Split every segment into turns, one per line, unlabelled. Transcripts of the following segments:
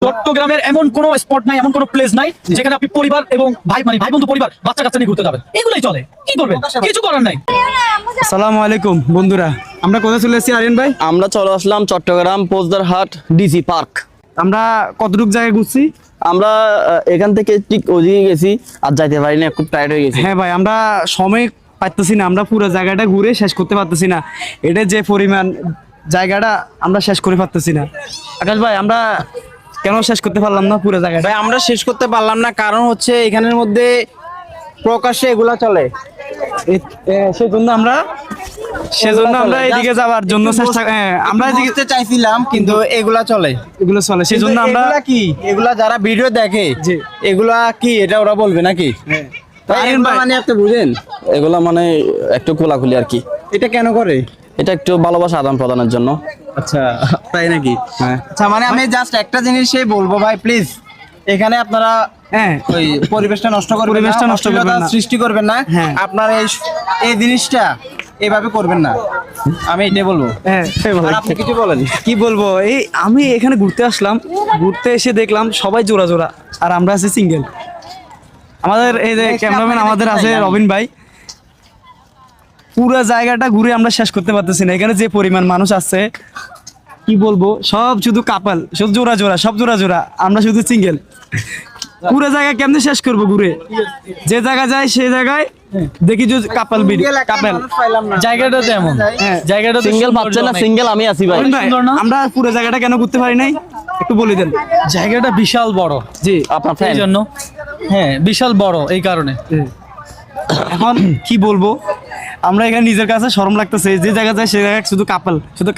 চট্টগ্রামের এমন কোনো স্পট নাই, এমন কোনো প্লেস নাই যেখানে আপনি পরিবার এবং ভাই বন্ধু পরিবার বাচ্চা কাচ্চা নিয়ে ঘুরতে যাবেন। এগুলোই চলে, কি করবেন, কিছু করার নাই।
আসসালামু আলাইকুম বন্ধুরা, আমরা কোথায় চলে এসেছি আরিয়ান ভাই?
আমরা চলে আসলাম চট্টগ্রাম পোজদারহাট ডিসি পার্ক।
আমরা কতটুক জায়গায় ঘুরছি?
আমরা এখান থেকে ঠিক ওদিকে গেছি, আর যাইতে পারি না, খুব টায়ার্ড হয়ে গেছি।
হ্যাঁ ভাই, আমরা সময় পাইতেছি না, আমরা পুরো জায়গাটা ঘুরে শেষ করতে পারতেছি না। এটা যে পরিমাণ জায়গাটা আমরা শেষ করে পারতেছি না। আকাশ ভাই, আমরা কেন শেষ করতে পারলাম না পুরো জায়গাটা?
ভাই আমরা শেষ করতে পারলাম না, কারণ হচ্ছে এখানের মধ্যে প্রকাশ্যে এগুলা চলে।
সেজন্য আমরা এদিকে যাওয়ার জন্য চেষ্টা, আমরা এদিকে
বুঝতে চাইছিলাম কিন্তু এগুলা চলে,
এগুলো চলে, সেজন্য আমরা
এগুলা কি, এগুলা যারা ভিডিও দেখে
জি।
এগুলা কি এটা ওরা বলবে নাকি? ভাই,
আরিয়ান
এগুলা
ভাই,
মানে আপনি বুঝেন
এগুলা মানে একটু খোলাখুলি আর কি।
এটা কেন করে?
এটা একটু ভালোবাসা আদান প্রদানের জন্য।
আচ্ছা, তাই নাকি?
হ্যাঁ।
আচ্ছা, মানে আমি জাস্ট একটা জিনিসই বলবো ভাই, প্লিজ এখানে আপনারা
হ্যাঁ
ওই পরিবেশটা নষ্ট করবেন না,
পরিবেশটা নষ্ট করবেন
অশ্লীলতা
না।
সৃষ্টি করবেন না।
হ্যাঁ।
আপনারা এই জিনিসটা এভাবে করবেন না, আমি এটাই বলবো।
হ্যাঁ,
আর আপনি কিছু বলেন।
কি বলবো, এই আমি এখানে ঘুরতে আসলাম, ঘুরতে এসে দেখলাম সবাই জোড়া জোড়া আর আমরা আছি সিঙ্গেল। আমাদের এই যে ক্যামেরাম্যান আমাদের আছে রবিন ভাই, পুরো জায়গাটা ঘুরে আমরা শেষ করতে পারতেছি না। এখানে যে পরিমাণ মানুষ আছে কি বলবো, সব শুধু কাপাল, শুধু জোড়া জোড়া, সব জোড়া জোড়া, আমরা শুধু সিঙ্গেল। পুরো জায়গা কেমনে শেষ করবো ঘুরে? যে জায়গা যায় সেই জায়গায় দেখি যে কাপাল বিড়ি কাপাল।
জায়গাটা তেমন,
হ্যাঁ,
জায়গাটা
সিঙ্গেল পাচ্ছে না, সিঙ্গেল আমি আছি ভাই।
ভাই,
সুন্দর না?
আমরা পুরো জায়গাটা কেন ঘুরতে পারি নাই একটু বলে দেন।
জায়গাটা বিশাল বড়,
জি,
আপনার
এই
ফ্যান।
জন্য, হ্যাঁ বিশাল বড় এই কারণে।
এখন কি বলবো, আমরা এখানে নিজের কাছে শরম লাগতেছে, যে জায়গা যায় সে জায়গায় শুধু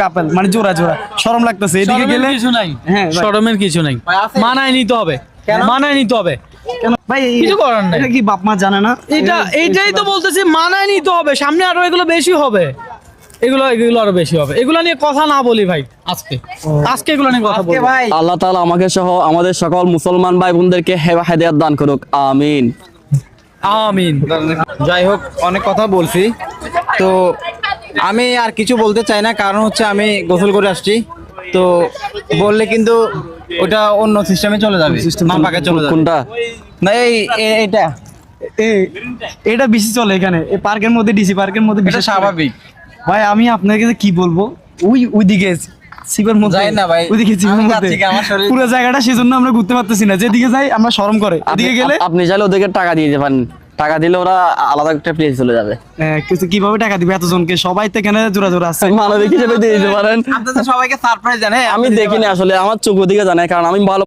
কাপাল মানে জোড়া জোড়া, শরম লাগতেছে। এদিকে
শরমের
গেলে
কিছু নাই,
হ্যাঁ ভাই।
শরমের কিছু নাই, মানায় নিতে হবে, মানায় নিতে হবে।
কেন ভাই,
কিছু করার নাই।
এটা কি বাপ মা জানে না?
এইটাই তো বলতেছি, মানায় নিতে হবে, সামনে আরো এগুলো বেশি হবে, এগুলো আরো বেশি হবে। এগুলো নিয়ে কথা না বলি ভাই, আজকে এগুলো নিয়ে কথা বলবো।
ভাই
আল্লাহ তাআলা আমাকে সহ আমাদের সকল মুসলমান ভাই বোনদেরকে হেদায়েত দান করুক, আমিন।
আমিন।
যাই হোক, অনেক কথা বলছি, তো আমি আর কিছু বলতে চাই না, কারণ হচ্ছে আমি গোসল করে আসছি, তো বললে কিন্তু ওটা অন্য সিস্টেমে চলে যাবে, মাপাকে চলে যাবে।
কোনটা?
না এইটা
এটা বেশি চলে এখানে, এই পার্কের মধ্যে, ডিসি পার্কের মধ্যে
এটা
বিশেষ করে।
স্বাভাবিক।
ভাই আমি আপনাকে যে কি বলবো, ওইদিকে শিবের মধ্যে
যাই না ভাই,
ওইদিকে শিবের
আমি
মধ্যে
যাচ্ছি কি, আমার শরীর-
পুরো জায়গাটা, সেজন্য আমরা ঘুরতে পারতেছি না। যেদিকে যাই আমরা শরম করে, ওদিকে গেলে
আপনি চাইলে ওদেরকে টাকা দিয়ে দিতে পারেন, টাকা দিলে ওরা আলাদা একটা প্লেস চলে যাবে।
কিছু কিভাবে টাকা দিবে এতজনকে? সবাই তো এখানে জোড়া জোড়া আছে।
মানবিক হিসেবে দিয়ে দিতে পারেন।
আপনাদের সবাইকে সারপ্রাইজ জানে
আমি দেখিনি আসলে, আমার চোখ ওদিকে জানাই, কারণ আমি ভালো